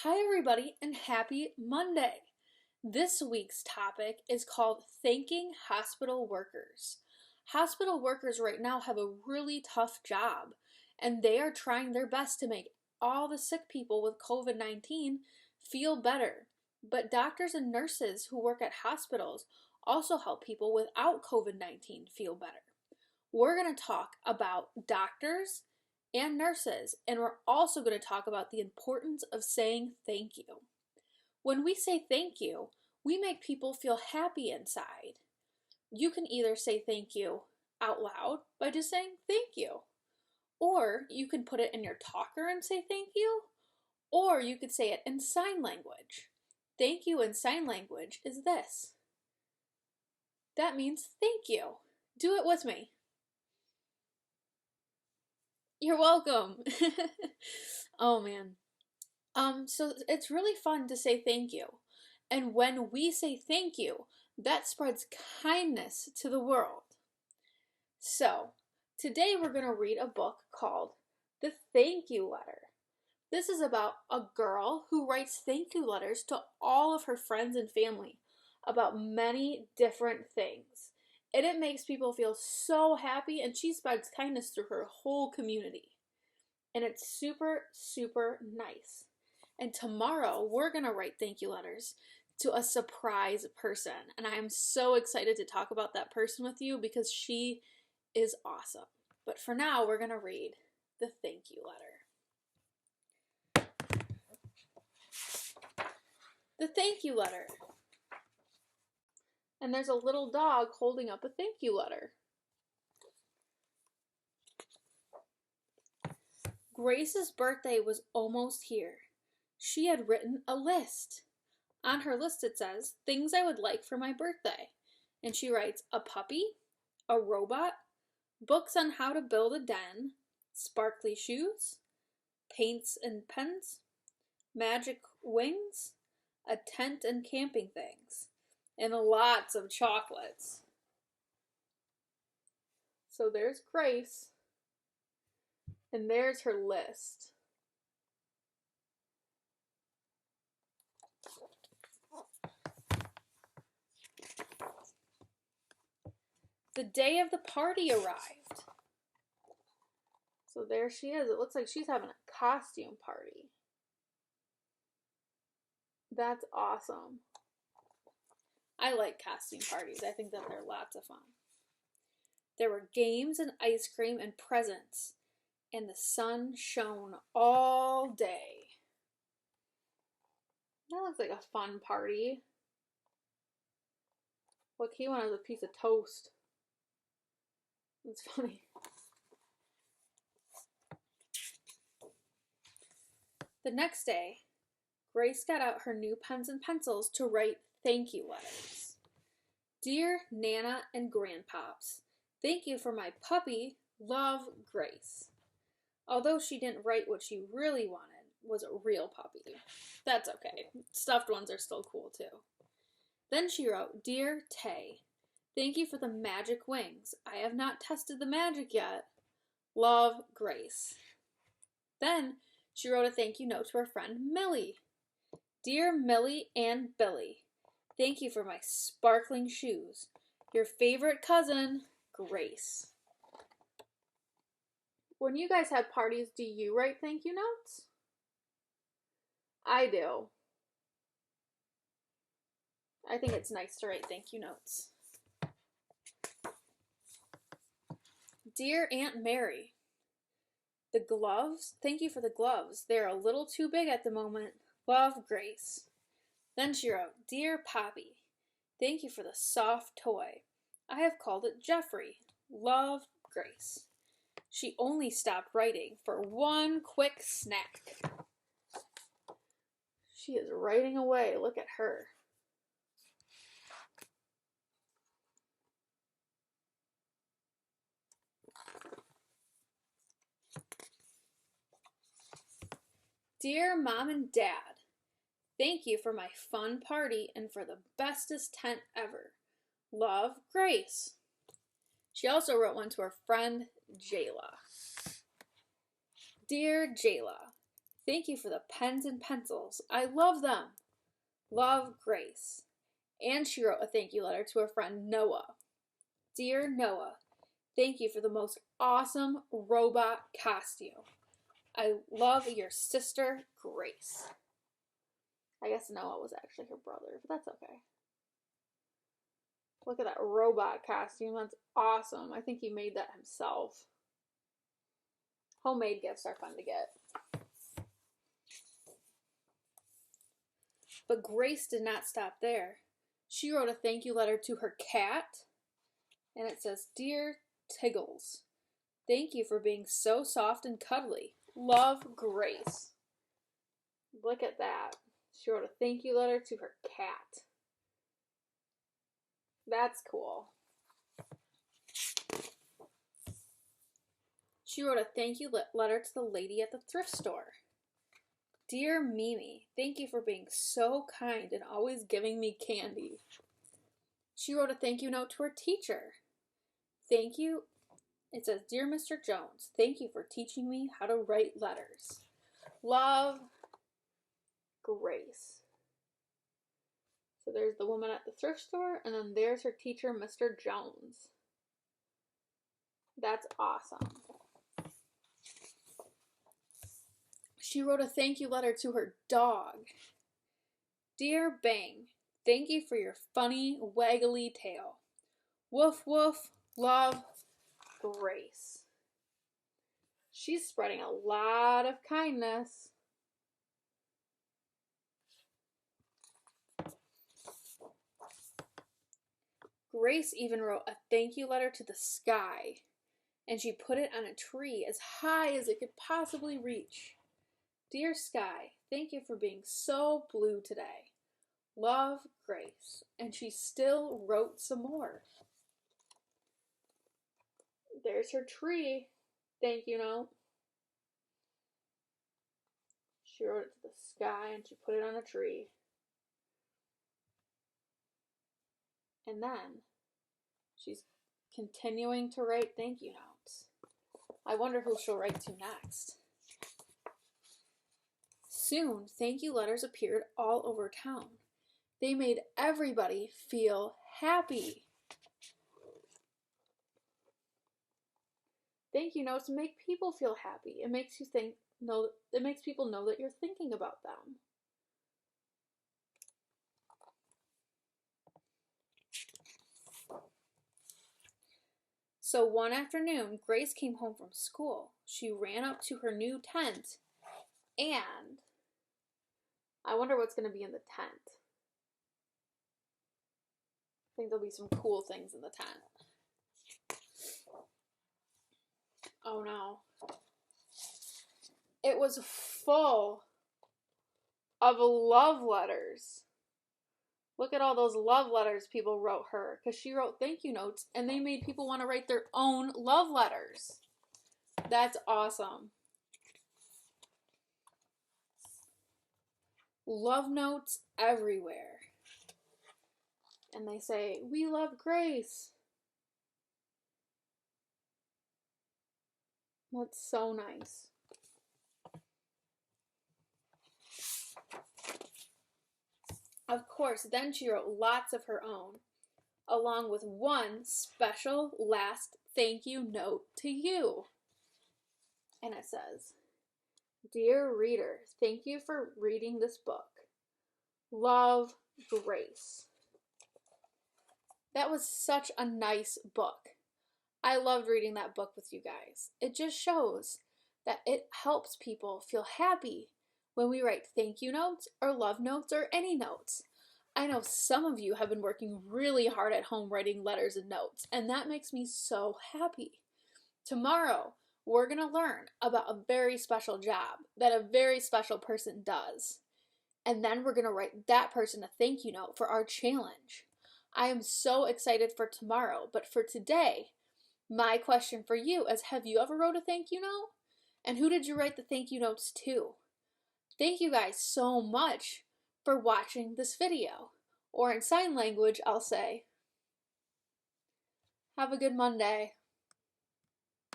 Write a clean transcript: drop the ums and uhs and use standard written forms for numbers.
Hi, everybody, and happy Monday. This week's topic is called Thanking Hospital Workers. Hospital workers right now have a really tough job, and they are trying their best to make all the sick people with COVID 19 feel better. But doctors and nurses who work at hospitals also help people without COVID 19 feel better. We're going to talk about doctors and nurses, and we're also going to talk about the importance of saying thank you. When we say thank you, we make people feel happy inside. You can either say thank you out loud by just saying thank you, or you can put it in your talker and say thank you, or you could say it in sign language. Thank you in sign language is this. That means thank you. Do it with me. You're welcome. Oh man. So it's really fun to say thank you. And when we say thank you, that spreads kindness to the world. So, today we're going to read a book called The Thank You Letter. This is about a girl who writes thank you letters to all of her friends and family about many different things. And it makes people feel so happy, and she spreads kindness through her whole community. And it's super, super nice. And tomorrow we're going to write thank you letters to a surprise person. And I am so excited to talk about that person with you because she is awesome. But for now, we're going to read the thank you letter. The thank you letter. And there's a little dog holding up a thank you letter. Grace's birthday was almost here. She had written a list. On her list it says, things I would like for my birthday. And she writes a puppy, a robot, books on how to build a den, sparkly shoes, paints and pens, magic wings, a tent and camping things, and lots of chocolates. So there's Grace, and there's her list. The day of the party arrived. So there she is. It looks like she's having a costume party. That's awesome. I like costume parties. I think that they're lots of fun. There were games and ice cream and presents, and the sun shone all day. That looks like a fun party. Look, he wanted a piece of toast. It's funny. The next day, Grace got out her new pens and pencils to write thank you letters. Dear Nana and Grandpops, thank you for my puppy, Love, Grace. Although she didn't write what she really wanted was a real puppy. That's okay. Stuffed ones are still cool too. Then she wrote, Dear Tay, thank you for the magic wings. I have not tested the magic yet. Love, Grace. Then she wrote a thank you note to her friend Millie. Dear Millie and Billy, thank you for my sparkling shoes. Your favorite cousin, Grace. When you guys have parties, do you write thank you notes? I do. I think it's nice to write thank you notes. Dear Aunt Mary, the gloves, thank you for the gloves. They're a little too big at the moment. Love, Grace. Then she wrote, Dear Poppy, thank you for the soft toy. I have called it Jeffrey. Love, Grace. She only stopped writing for one quick snack. She is writing away. Look at her. Dear Mom and Dad, thank you for my fun party and for the bestest tent ever. Love, Grace. She also wrote one to her friend, Jayla. Dear Jayla, Thank you for the pens and pencils. I love them. Love, Grace. And she wrote a thank you letter to her friend Noah. Dear Noah, thank you for the most awesome robot costume. I love your sister, Grace. I guess Noah was actually her brother, but that's okay. Look at that robot costume. That's awesome. I think he made that himself. Homemade gifts are fun to get. But Grace did not stop there. She wrote a thank you letter to her cat, and it says, Dear Tiggles, thank you for being so soft and cuddly. Love, Grace. Look at that. She wrote a thank you letter to her cat. That's cool. She wrote a thank you letter to the lady at the thrift store. Dear Mimi, thank you for being so kind and always giving me candy. She wrote a thank you note to her teacher. Thank you. It says, Dear Mr. Jones, thank you for teaching me how to write letters. Love, Grace. So there's the woman at the thrift store, and then there's her teacher, Mr. Jones. That's awesome. She wrote a thank you letter to her dog. Dear Bang, thank you for your funny, waggly tail. Woof woof, love, Grace. She's spreading a lot of kindness. Grace even wrote a thank you letter to the sky, and she put it on a tree as high as it could possibly reach. Dear Sky, thank you for being so blue today. Love, Grace. And she still wrote some more. There's her tree. Thank you note. She wrote it to the sky and she put it on a tree. And then she's continuing to write thank you notes. I wonder who she'll write to next. Soon, thank you letters appeared all over town. They made everybody feel happy. Thank you notes make people feel happy. It makes people know that you're thinking about them. So one afternoon, Grace came home from school. She ran up to her new tent, and I wonder what's going to be in the tent. I think there'll be some cool things in the tent. Oh no. It was full of love letters. Look at all those love letters people wrote her, because she wrote thank you notes and they made people want to write their own love letters. That's awesome. Love notes everywhere. And they say, we love Grace. That's so nice. Of course, then she wrote lots of her own, along with one special last thank you note to you. And it says, Dear reader, thank you for reading this book. Love, Grace. That was such a nice book. I loved reading that book with you guys. It just shows that it helps people feel happy when we write thank you notes or love notes or any notes. I know some of you have been working really hard at home writing letters and notes, and that makes me so happy. Tomorrow, we're going to learn about a very special job that a very special person does. And then we're going to write that person a thank you note for our challenge. I am so excited for tomorrow, but for today, my question for you is, have you ever wrote a thank you note? And who did you write the thank you notes to? Thank you guys so much for watching this video. Or in sign language, I'll say, have a good Monday.